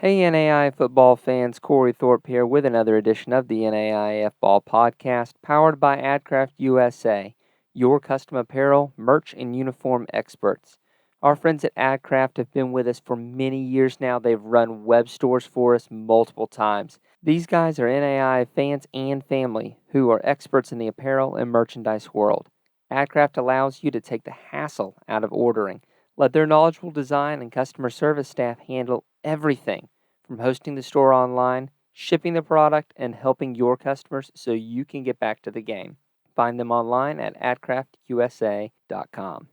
Hey NAI football fans, Cory Thorpe here with another edition of the NAIFBALL podcast powered by AdCraft USA, your custom apparel, merch, and uniform experts. Our friends at AdCraft have been with us for many years now. They've run web stores for us multiple times. These guys are NAI fans and family who are experts in the apparel and merchandise world. AdCraft allows you to take the hassle out of ordering. Let their knowledgeable design and customer service staff handle everything from hosting the store online, shipping the product, and helping your customers so you can get back to the game. Find them online at adcraftusa.com.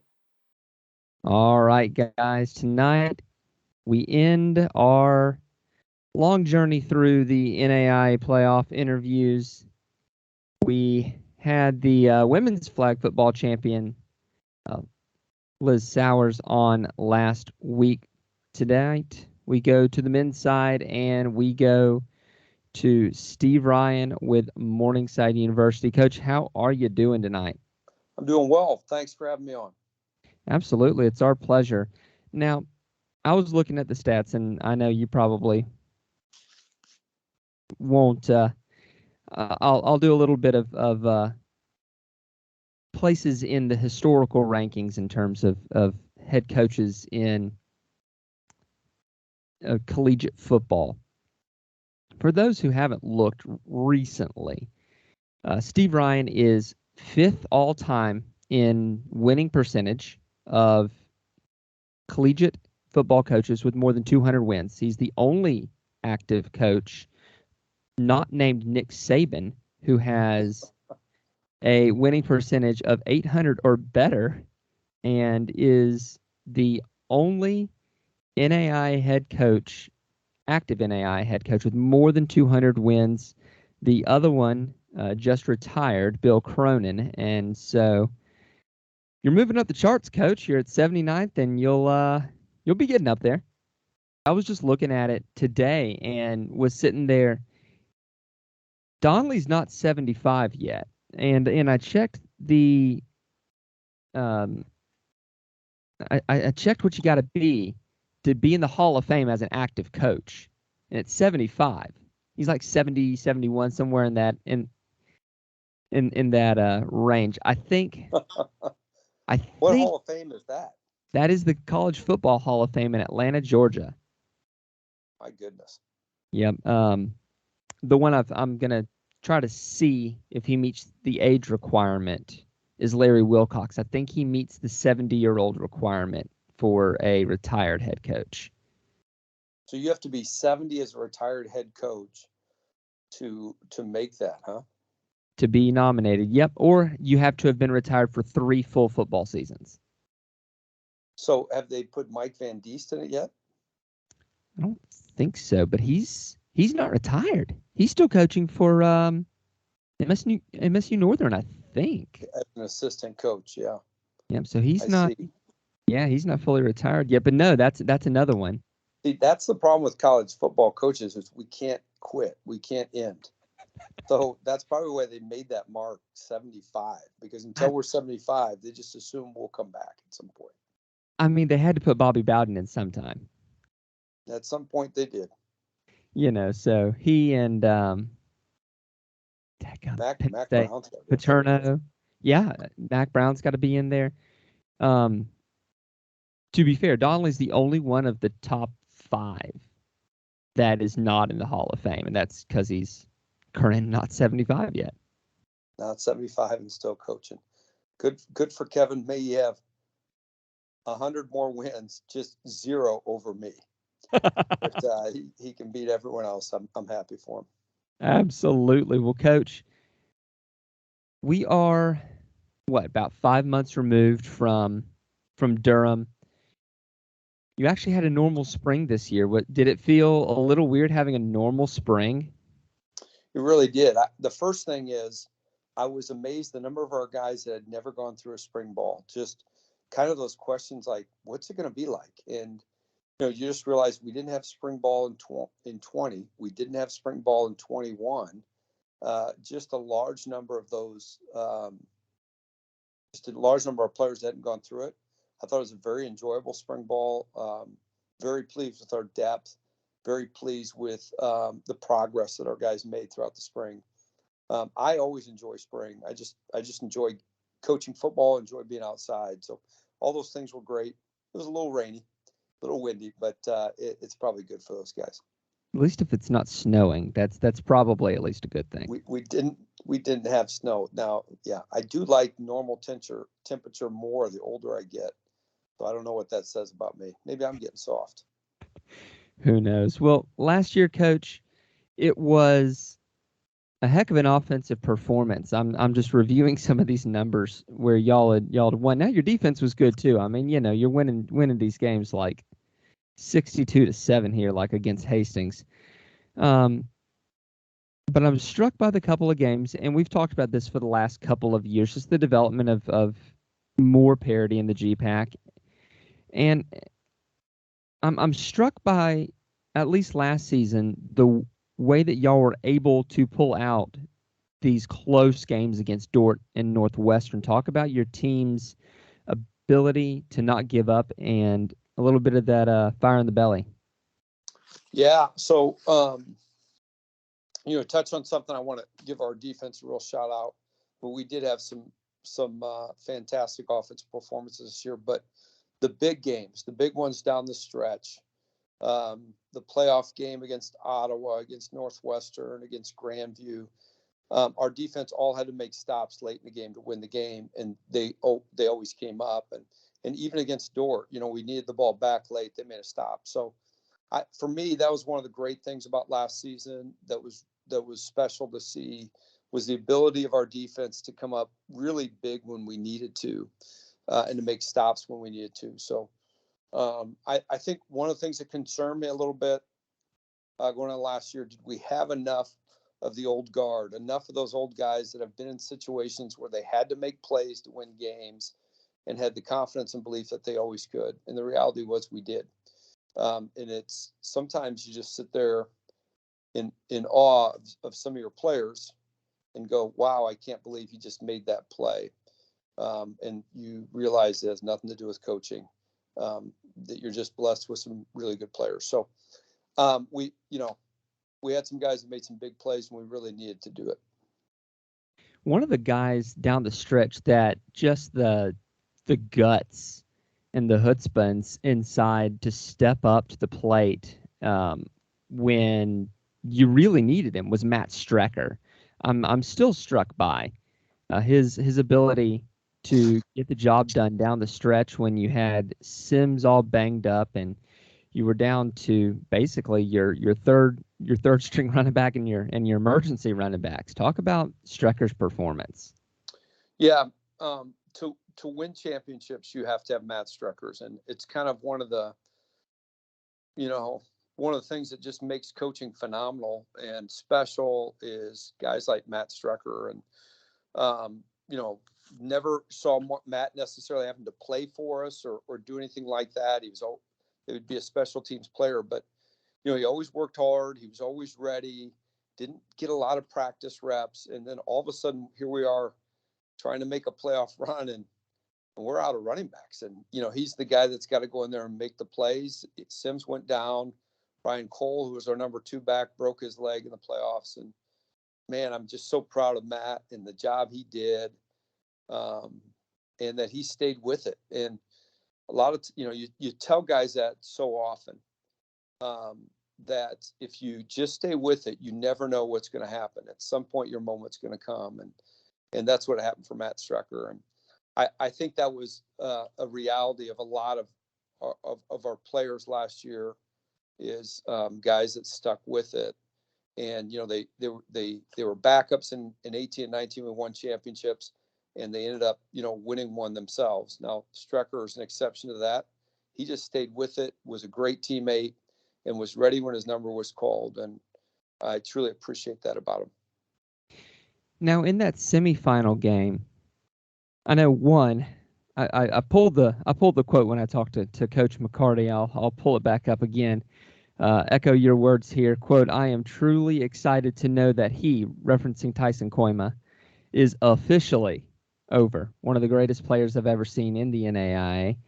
All right, guys. Tonight we end our long journey through the NAI playoff interviews. We had the women's flag football champion, uh, Liz Sowers, on last week. Tonight we go to the men's side and we go to Steve Ryan with Morningside University. Coach, how are you doing tonight? I'm doing well. Thanks for having me on. Absolutely. It's our pleasure. Now, I was looking at the stats, and I know you probably won't. I'll do a little bit of places in the historical rankings in terms of head coaches in collegiate football. For those who haven't looked recently, Steve Ryan is fifth all time in winning percentage of collegiate football coaches with more than 200 wins. He's the only active coach not named Nick Saban who has a winning percentage of 800 or better and is the only NAI head coach, active NAI head coach with more than 200 wins. The other one just retired, Bill Cronin, and so you're moving up the charts, Coach. You're at 79th, and you'll be getting up there. I was just looking at it today and was sitting there. Donnelly's not 75 yet, and I checked the I checked what you got to be in the Hall of Fame as an active coach, and it's 75. He's like 70, 71, somewhere in that in that range. I think. What Hall of Fame is that? That is the College Football Hall of Fame in Atlanta, Georgia. My goodness. Yep. The one I'm gonna try to see if he meets the age requirement is Larry Wilcox. I think he meets the 70-year-old requirement for a retired head coach. So you have to be 70 as a retired head coach to make that, huh? To be nominated, yep. Or you have to have been retired for 3 full football seasons. So have they put Mike Van Diest in it yet? I don't think so, but he's not retired. He's still coaching for MSU Northern, I think. As an assistant coach, yeah. Yep. So he's not. See. Yeah, he's not fully retired yet. But no, that's another one. See, that's the problem with college football coaches is we can't quit. We can't end. So that's probably why they made that mark 75, because until we're 75, they just assume we'll come back at some point. I mean, they had to put Bobby Bowden in sometime. At some point, they did. You know, so he and Mac Brown's Paterno. Yeah, Mac Brown's got to be in there. To be fair, Donnelly's the only one of the top 5 that is not in the Hall of Fame, and that's because he's current, not 75 yet. Not 75 and still coaching. Good for Kevin. May he have 100 more wins, just 0 over me. But he can beat everyone else. I'm happy for him. Absolutely. Well, Coach, we are about 5 months removed from Durham. You actually had a normal spring this year. What did it feel a little weird having a normal spring? It really did. The first thing is I was amazed the number of our guys that had never gone through a spring ball. Just kind of those questions like, what's it going to be like? And you just realize we didn't have spring ball in 20. We didn't have spring ball in 21. Just a large number of those, just a large number of players that hadn't gone through it. I thought it was a very enjoyable spring ball. Very pleased with our depth. very pleased with the progress that our guys made throughout the spring. I always enjoy spring. I just enjoy coaching football, enjoy being outside. So all those things were great. It was a little rainy, a little windy, but it's probably good for those guys. At least if it's not snowing, that's probably at least a good thing. We didn't have snow. Now, yeah, I do like normal temperature more the older I get. So I don't know what that says about me. Maybe I'm getting soft. Who knows? Well, last year, Coach, it was a heck of an offensive performance. I'm just reviewing some of these numbers where y'all had won. Now your defense was good too. I mean, you're winning these games like 62-7 here, like against Hastings. But I'm struck by the couple of games, and we've talked about this for the last couple of years, just the development of more parity in the GPAC. And I'm struck by, at least last season, the way that y'all were able to pull out these close games against Dordt and Northwestern. Talk about your team's ability to not give up and a little bit of that fire in the belly. Yeah. So, touch on something. I want to give our defense a real shout out. But we did have some fantastic offensive performances this year. But the big games, the big ones down the stretch, the playoff game against Ottawa, against Northwestern, against Grandview, our defense all had to make stops late in the game to win the game, and they always came up. And even against Dordt, we needed the ball back late. They made a stop. So, for me, that was one of the great things about last season that was special to see, was the ability of our defense to come up really big when we needed to, and to make stops when we needed to. So I think one of the things that concerned me a little bit going on last year, did we have enough of the old guard, enough of those old guys that have been in situations where they had to make plays to win games and had the confidence and belief that they always could? And the reality was we did. And it's sometimes you just sit there in awe of some of your players and go, wow, I can't believe he just made that play. And you realize it has nothing to do with coaching, that you're just blessed with some really good players. So we had some guys that made some big plays when we really needed to do it. One of the guys down the stretch that just the guts and the chutzpahs inside to step up to the plate when you really needed him was Matt Strecker. I'm still struck by his ability to get the job done down the stretch when you had Sims all banged up and you were down to basically your third string running back and your emergency running backs. Talk about Strecker's performance. Yeah, to win championships, you have to have Matt Streckers, and it's kind of one of the things that just makes coaching phenomenal and special is guys like Matt Strecker. And never saw Matt necessarily having to play for us or do anything like that. It would be a special teams player, but he always worked hard. He was always ready. Didn't get a lot of practice reps, and then all of a sudden here we are trying to make a playoff run, and we're out of running backs. And he's the guy that's got to go in there and make the plays. Sims went down. Brian Cole, who was our number 2 back, broke his leg in the playoffs. And man, I'm just so proud of Matt and the job he did, and that he stayed with it. And a lot of you tell guys that so often, that if you just stay with it, you never know what's going to happen. At some point, your moment's going to come, and that's what happened for Matt Strecker. And I think that was a reality of a lot of our players last year, is guys that stuck with it. And they were backups in 18 and 19. We won championships, and they ended up winning one themselves. Now Strecker is an exception to that. He just stayed with it, was a great teammate, and was ready when his number was called. And I truly appreciate that about him. Now in that semifinal game, I know I pulled the quote when I talked to Coach McCarty. I'll pull it back up again. Echo your words here. Quote, "I am truly excited to know that he," referencing Tyson Koima, "is officially over. One of the greatest players I've ever seen in the NAIA."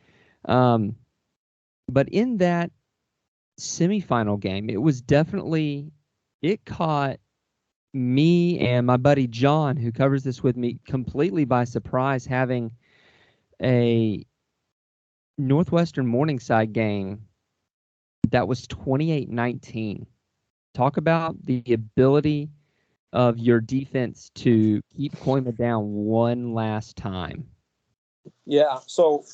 But in that semifinal game, it caught me and my buddy John, who covers this with me, completely by surprise, having a Northwestern Morningside game that was 28-19. Talk about the ability of your defense to keep Koima down one last time. Yeah. So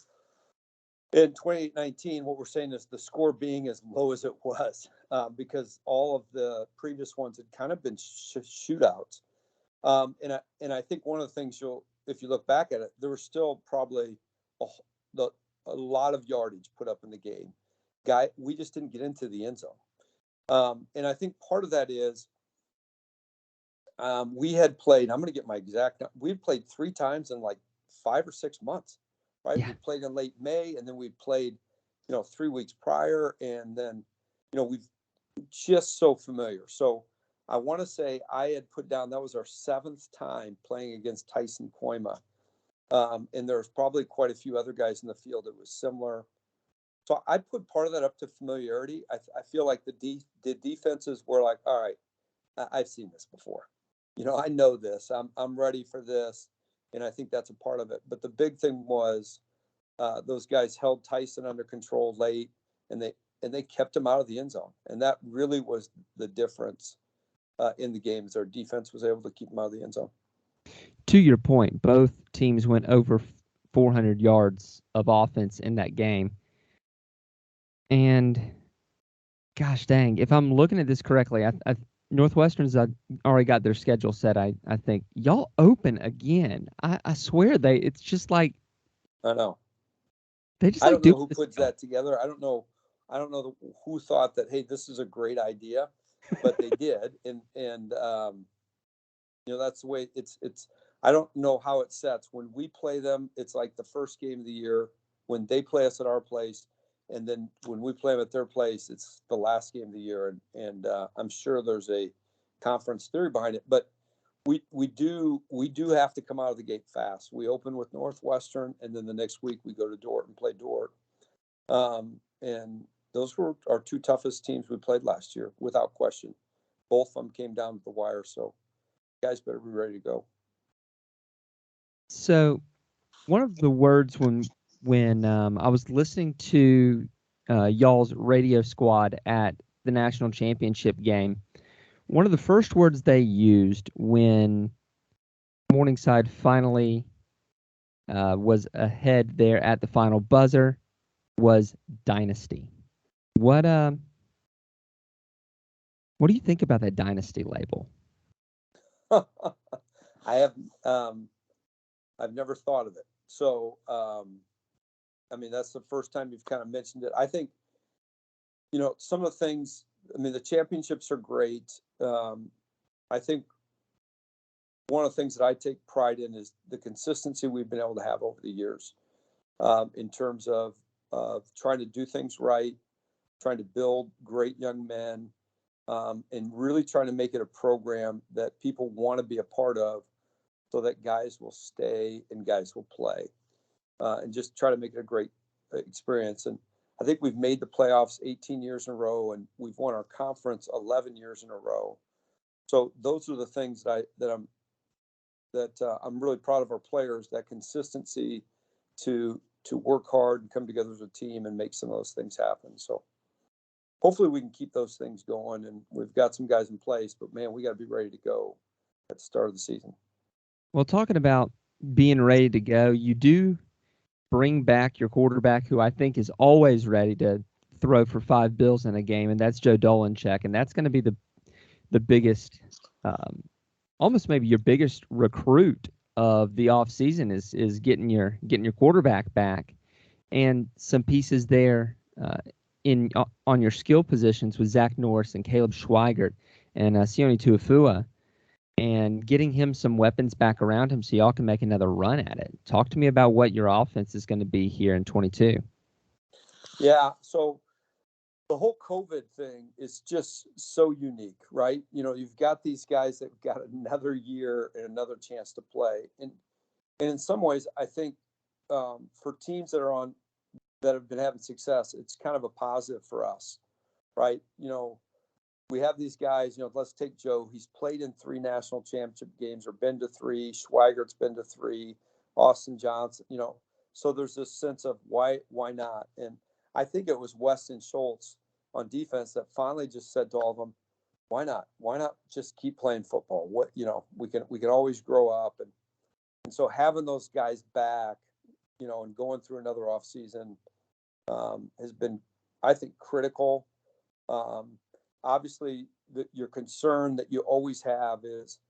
in 2019, what we're saying is the score being as low as it was because all of the previous ones had kind of been shootouts. And I think one of the things if you look back at it, there was still probably a, a lot of yardage put up in the game. We just didn't get into the end zone. And I think part of that is we had played, I'm going to get my exact, we had played 3 times in like 5 or 6 months, right? Yeah. We played in late May, and then we played, 3 weeks prior. And then, we've just so familiar. So I want to say I had put down, that was our 7th time playing against Tyson Koima. And there's probably quite a few other guys in the field that was similar. So I put part of that up to familiarity. I feel like the defenses were like, all right, I've seen this before. I know this. I'm ready for this, and I think that's a part of it. But the big thing was those guys held Tyson under control late, and they kept him out of the end zone, and that really was the difference in the game. Is our defense was able to keep him out of the end zone. To your point, both teams went over 400 yards of offense in that game. And gosh dang, if I'm looking at this correctly, Northwestern's already got their schedule set. I think y'all open again. I swear it's just like I know. they just I like don't know do who this puts stuff. that together. I don't know who thought that. Hey, this is a great idea, but they did, and that's the way it's. I don't know how it sets. When we play them, it's like the first game of the year. When they play us at our place, and then when we play them at their place, it's the last game of the year. And I'm sure there's a conference theory behind it, but we do have to come out of the gate fast. We open with Northwestern, and then the next week we go to Dordt and play Dordt. And those were our 2 toughest teams we played last year, without question. Both of them came down to the wire, so guys better be ready to go. So one of the words when I was listening to y'all's radio squad at the national championship game, one of the first words they used when Morningside finally was ahead there at the final buzzer was dynasty. What do you think about that dynasty label? I have I've never thought of it. So I mean, that's the first time you've kind of mentioned it. I think some of the things. I mean, the championships are great. I think one of the things that I take pride in is the consistency we've been able to have over the years, in terms of trying to do things right, trying to build great young men, and really trying to make it a program that people want to be a part of, so that guys will stay and guys will play, and just try to make it a great experience. And I think we've made the playoffs 18 years in a row, and we've won our conference 11 years in a row. So those are the things that I'm really proud of our players, that consistency to work hard and come together as a team and make some of those things happen. So hopefully we can keep those things going, and we've got some guys in place, but man, we got to be ready to go at the start of the season. Well, talking about being ready to go, you do bring back your quarterback, who I think is always ready to throw for 5 bills in a game, and that's Joe Dolanchek, and that's going to be the biggest, almost maybe your biggest recruit of the offseason is getting your quarterback back, and some pieces there on your skill positions with Zach Norris and Caleb Schweigert and Sione Tuafua, and getting him some weapons back around him so y'all can make another run at it. Talk to me about what your offense is going to be here in 22. Yeah, so the whole COVID thing is just so unique, right? You've got these guys that got another year and another chance to play. And in some ways, I think for teams that have been having success, it's kind of a positive for us, right? We have these guys, let's take Joe. He's played in 3 national championship games or been to 3. Schweigert's been to 3. Austin Johnson, So there's this sense of why not? And I think it was Weston Schultz on defense that finally just said to all of them, why not? Why not just keep playing football? We can always grow up. And so having those guys back, and going through another offseason has been, I think, critical. Obviously, your concern that you always have is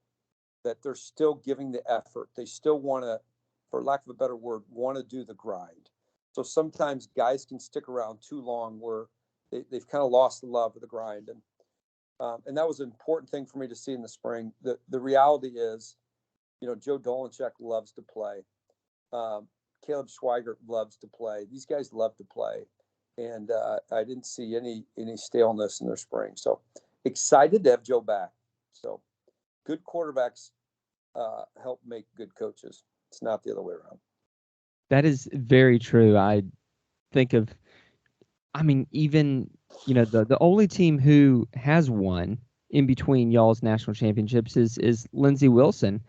that they're still giving the effort. They still want to, for lack of a better word, want to do the grind. So sometimes guys can stick around too long where they've kind of lost the love of the grind. And that was an important thing for me to see in the spring. The reality is, Joe Dolanchek loves to play. Caleb Schweigert loves to play. These guys love to play. And I didn't see any staleness in their spring. So excited to have Joe back. So good quarterbacks help make good coaches. It's not the other way around. That is very true. I think of, even, the only team who has won in between y'all's national championships is Lindsey Wilson.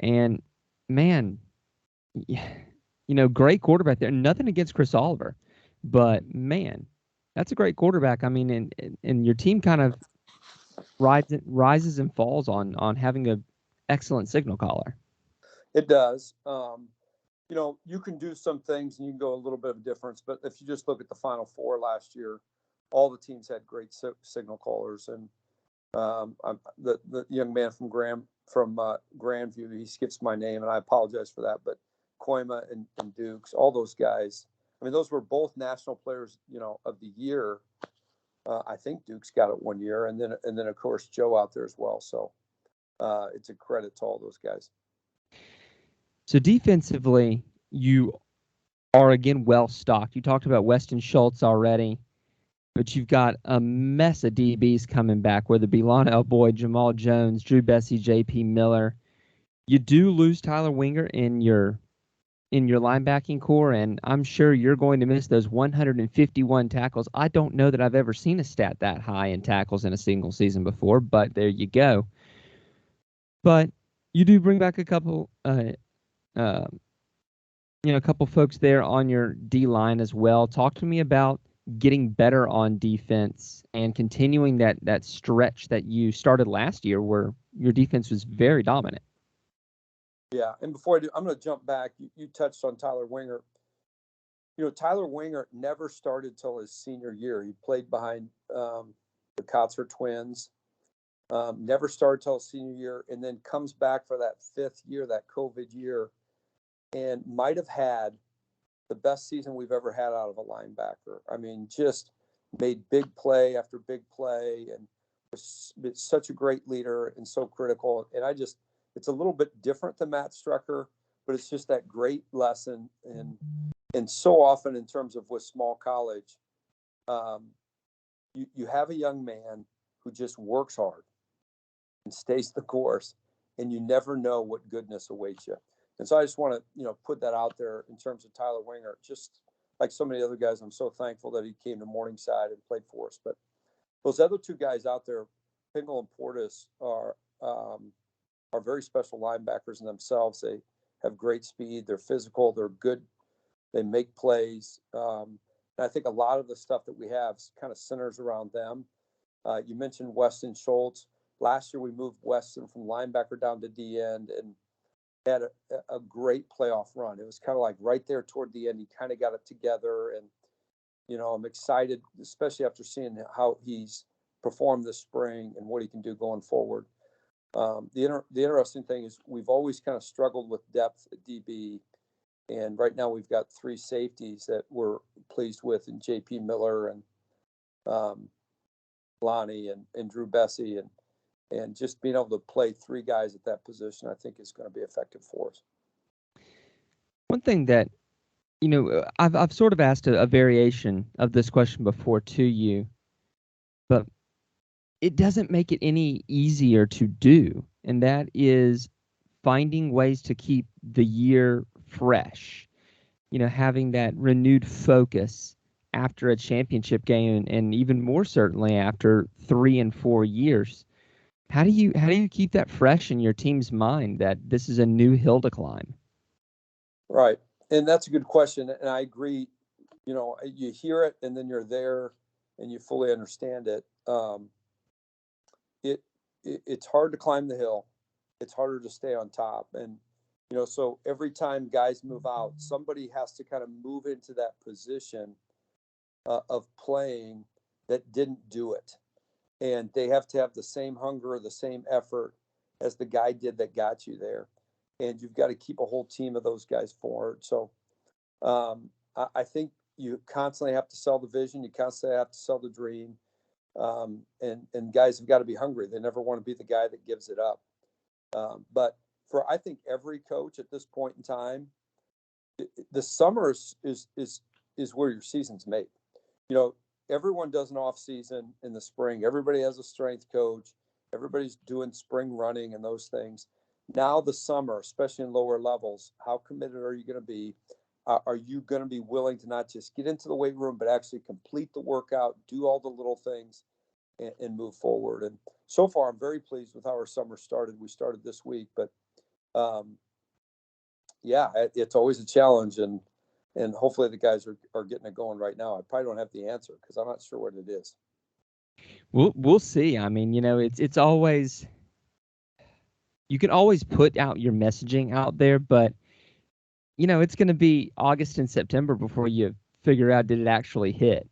And man, great quarterback there. Nothing against Chris Oliver, but man, that's a great quarterback. And your team kind of rises and falls on having a excellent signal caller. It does. You can do some things and you can go a little bit of a difference, but if you just look at the Final Four last year, all the teams had great signal callers. And the young man from Grandview, he skips my name, and I apologize for that, but Koima and Dukes, all those guys. Those were both national players, of the year. I think Dukes got it one year, and then of course Joe out there as well. So it's a credit to all those guys. So defensively, you are again well stocked. You talked about Weston Schultz already, but you've got a mess of DBs coming back, whether it be Lonnell Boyd, Jamal Jones, Drew Bessie, J.P. Miller. You do lose Tyler Winger in your linebacking core, and I'm sure you're going to miss those 151 tackles. I don't know that I've ever seen a stat that high in tackles in a single season before, but there you go. But you do bring back a couple folks there on your D-line as well. Talk to me about getting better on defense and continuing that stretch that you started last year where your defense was very dominant. Yeah, and before I do, I'm going to jump back. You touched on Tyler Winger. Tyler Winger never started till his senior year. He played behind the Kotzer twins. Never started till his senior year, and then comes back for that 5th year, that COVID year, and might have had the best season we've ever had out of a linebacker. Just made big play after big play, and was such a great leader and so critical. And it's a little bit different than Matt Strecker, but it's just that great lesson. And so often in terms of with small college, you have a young man who just works hard and stays the course, and you never know what goodness awaits you. And so I just want to, put that out there in terms of Tyler Winger. Just like so many other guys, I'm so thankful that he came to Morningside and played for us. But those other 2 guys out there, Pingle and Portis, are very special linebackers in themselves. They have great speed. They're physical. They're good. They make plays. And I think a lot of the stuff that we have kind of centers around them. You mentioned Weston Schultz. Last year, we moved Weston from linebacker down to D end and had a great playoff run. It was kind of like right there toward the end. He kind of got it together. And, I'm excited, especially after seeing how he's performed this spring and what he can do going forward. The interesting thing is we've always kind of struggled with depth at DB, and right now we've got 3 safeties that we're pleased with, in J.P. Miller and Lonnie and Drew Bessie, and just being able to play 3 guys at that position, I think is going to be effective for us. One thing that I've sort of asked a variation of this question before to you, but it doesn't make it any easier to do, and that is finding ways to keep the year fresh, having that renewed focus after a championship game, and even more certainly after 3 and 4 years. How do you keep that fresh in your team's mind that this is a new hill to climb? Right. And that's a good question. And I agree. You hear it and then you're there and you fully understand it. It's hard to climb the hill. It's harder to stay on top. And, so every time guys move out, somebody has to kind of move into that position of playing that didn't do it. And they have to have the same hunger, the same effort as the guy did that got you there. And you've got to keep a whole team of those guys forward. So I think you constantly have to sell the vision. You constantly have to sell the dream. And guys have got to be hungry. They never want to be the guy that gives it up. But for, I think, every coach at this point in time, the summer is where your season's made. Everyone does an off season in the spring. Everybody has a strength coach. Everybody's doing spring running and those things. Now the summer, especially in lower levels, how committed are you going to be? Are you going to be willing to not just get into the weight room, but actually complete the workout, do all the little things, and move forward? And so far, I'm very pleased with how our summer started. We started this week, but it's always a challenge, and hopefully the guys are getting it going right now. I probably don't have the answer because I'm not sure what it is. We'll see. I mean, it's always, you can always put out your messaging out there, but it's going to be August and September before you figure out, did it actually hit?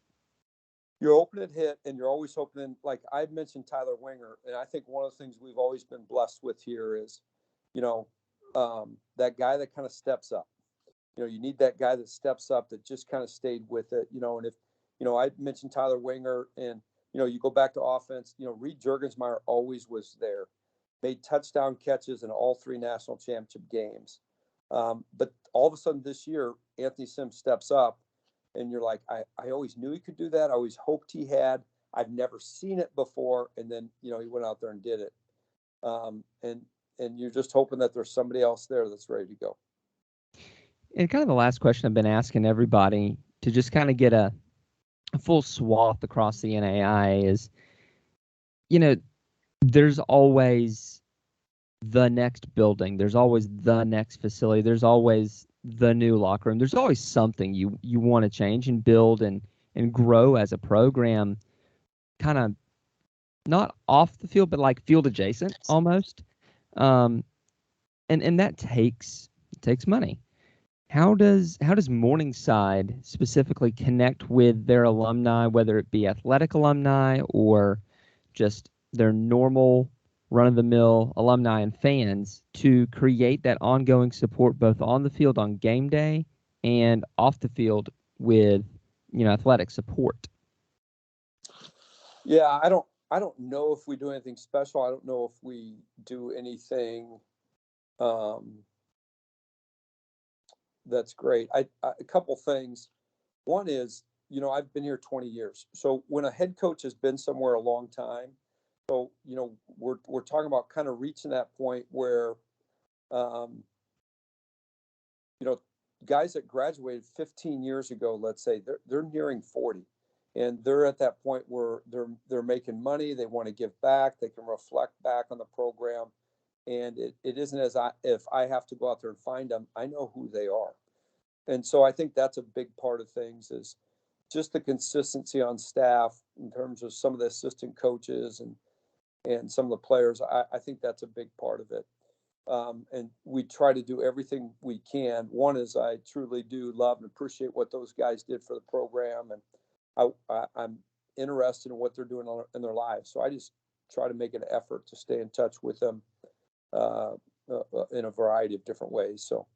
You're hoping it hit, and you're always hoping, like I mentioned Tyler Winger, and I think one of the things we've always been blessed with here is, that guy that kind of steps up. You need that guy that steps up, that just kind of stayed with it, and if, I mentioned Tyler Winger, and, you go back to offense, Reed Jurgensmeyer always was there, made touchdown catches in all 3 national championship games. But all of a sudden this year, Anthony Sims steps up, and you're like, I always knew he could do that. I always hoped he had. I've never seen it before. And then, he went out there and did it. And you're just hoping that there's somebody else there that's ready to go. And kind of the last question I've been asking everybody to just kind of get a full swath across the NAI is, there's always the next building. There's always the next facility. There's always the new locker room. There's always something you want to change and build and grow as a program, kind of not off the field, but like field adjacent almost. And that takes money. How does Morningside specifically connect with their alumni, whether it be athletic alumni or just their normal run-of-the-mill alumni and fans, to create that ongoing support both on the field on game day and off the field with, athletic support? Yeah, I don't know if we do anything special. I don't know if we do anything that's great. A couple things. One is, I've been here 20 years. So when a head coach has been somewhere a long time, so, we're talking about kind of reaching that point where, guys that graduated 15 years ago, let's say, they're nearing 40, and they're at that point where they're making money. They want to give back. They can reflect back on the program, and it isn't if I have to go out there and find them. I know who they are, and so I think that's a big part of things, is just the consistency on staff in terms of some of the assistant coaches and some of the players. I think that's a big part of it. And we try to do everything we can. One is, I truly do love and appreciate what those guys did for the program. And I'm interested in what they're doing in their lives. So I just try to make an effort to stay in touch with them in a variety of different ways. So,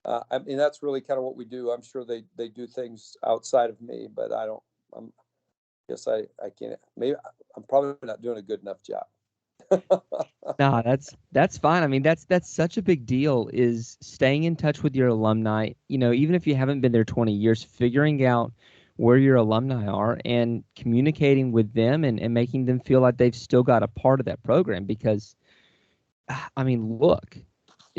I mean, that's really kind of what we do. I'm sure they do things outside of me, but I can't. Maybe I'm probably not doing a good enough job. No, that's fine. I mean, that's such a big deal, is staying in touch with your alumni. Even if you haven't been there 20 years, figuring out where your alumni are and communicating with them and making them feel like they've still got a part of that program. Because, I mean, look,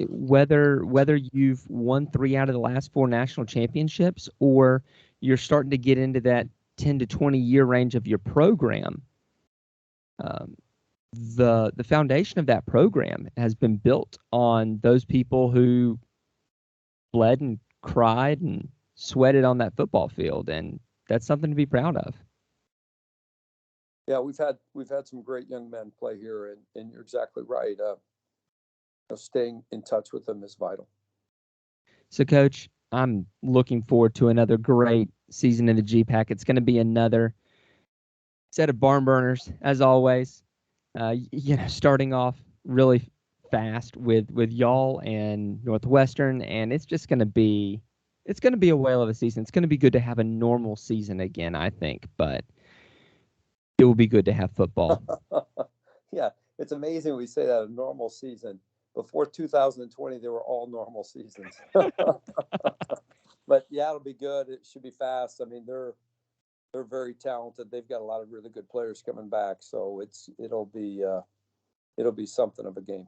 whether you've won 3 out of the last 4 national championships, or you're starting to get into that 10 to 20 year range of your program, the foundation of that program has been built on those people who bled and cried and sweated on that football field, and that's something to be proud of. Yeah, we've had some great young men play here, and you're exactly right. Staying in touch with them is vital. So, Coach, I'm looking forward to another great season in the GPAC. It's going to be another set of barn burners, as always. Starting off really fast with y'all and Northwestern, and it's going to be a whale of a season. It's going to be good to have a normal season again, I think, but it will be good to have football. Yeah, it's amazing we say that, a normal season. Before 2020, they were all normal seasons. But yeah, it'll be good. It should be fast. I mean, they're very talented. They've got a lot of really good players coming back, so it'll be something of a game.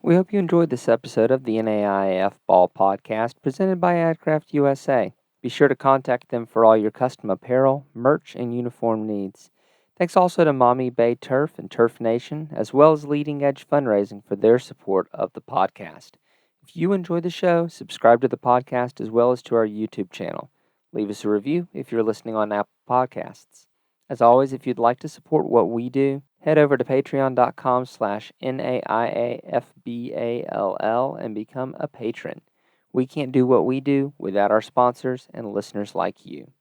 We hope you enjoyed this episode of the NAIAFBALL podcast presented by AdCraft USA. Be sure to contact them for all your custom apparel, merch, and uniform needs. Thanks also to Mommy Bay Turf and Turf Nation, as well as Leading Edge Fundraising for their support of the podcast. If you enjoy the show, subscribe to the podcast as well as to our YouTube channel. Leave us a review if you're listening on Apple Podcasts. As always, if you'd like to support what we do, head over to patreon.com/NAIAFBALL and become a patron. We can't do what we do without our sponsors and listeners like you.